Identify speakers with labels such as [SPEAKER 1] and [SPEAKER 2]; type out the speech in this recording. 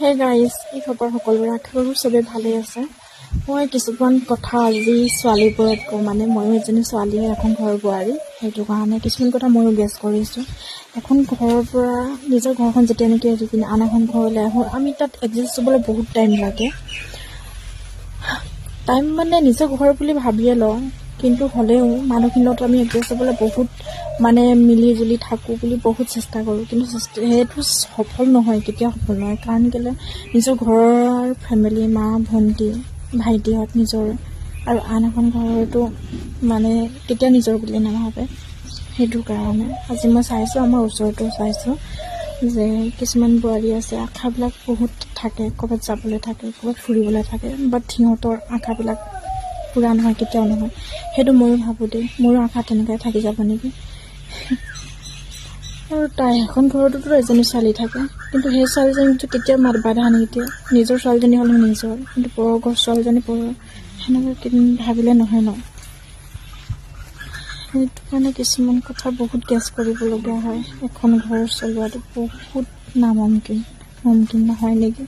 [SPEAKER 1] Hey guys, কি খবৰ সকলোৰে? আশা কৰোঁ চবেই ভালেই আছে। মই কিছুমান কথা আজি ছোৱালীবোৰত কওঁ, মানে ময়ো এজনী ছোৱালীয়ে, এখন ঘৰৰ বোৱাৰী। সেইটো কাৰণে কিছুমান কথা ময়ো গেছ কৰিছোঁ। এখন ঘৰৰ পৰা নিজৰ ঘৰখন যেতিয়া নেকি এৰি পিনে আন এখন ঘৰলৈ আহোঁ, আমি তাত এডজাষ্ট হ'বলৈ বহুত টাইম লাগে। টাইম মানে নিজৰ ঘৰ বুলি ভাবিয়ে লওঁ, কিন্তু হ'লেও মানুহখিনিৰ লগত আমি এডজাষ্ট হ'বলৈ বহুত মানে মিলি জুলি থাকোঁ বুলি বহুত চেষ্টা কৰোঁ, কিন্তু সেইটো সফল নহয়, কেতিয়াও সফল নহয়। কাৰণ কেলৈ নিজৰ ঘৰৰ ফেমিলি, মা ভণ্টি ভাইটিহঁত নিজৰ, আৰু আন এখন ঘৰতো মানে কেতিয়া নিজৰ বুলি নাভাবে। সেইটো কাৰণে আজি মই চাইছোঁ, আমাৰ ওচৰতো চাইছোঁ যে কিছুমান বোৱাৰী আছে, আশাবিলাক বহুত থাকে, ক'ৰবাত যাবলৈ থাকে, ক'ৰবাত ফুৰিবলৈ থাকে, বাট সিহঁতৰ আশাবিলাক পূৰা নহয়, কেতিয়াও নহয়। সেইটো ময়ো ভাবোঁ দেই, মোৰো আশা তেনেকৈ থাকি যাব নেকি। আৰু তাই এখন ঘৰতোতো এজনী ছোৱালী থাকে, কিন্তু সেই ছোৱালীজনীটো কেতিয়াও বাধা নিদিয়ে। নিজৰ ছোৱালীজনী হ'লে নিজৰ, কিন্তু পৰৰ ঘৰ ছোৱালীজনী পৰৰ, সেনেকৈ ভাবিলে নহয় ন। সেইটো কাৰণে কিছুমান কথা বহুত গেছ কৰিবলগীয়া হয়। এখন ঘৰ চলোৱাটো বহুত মুমকিন নহয় নেকি।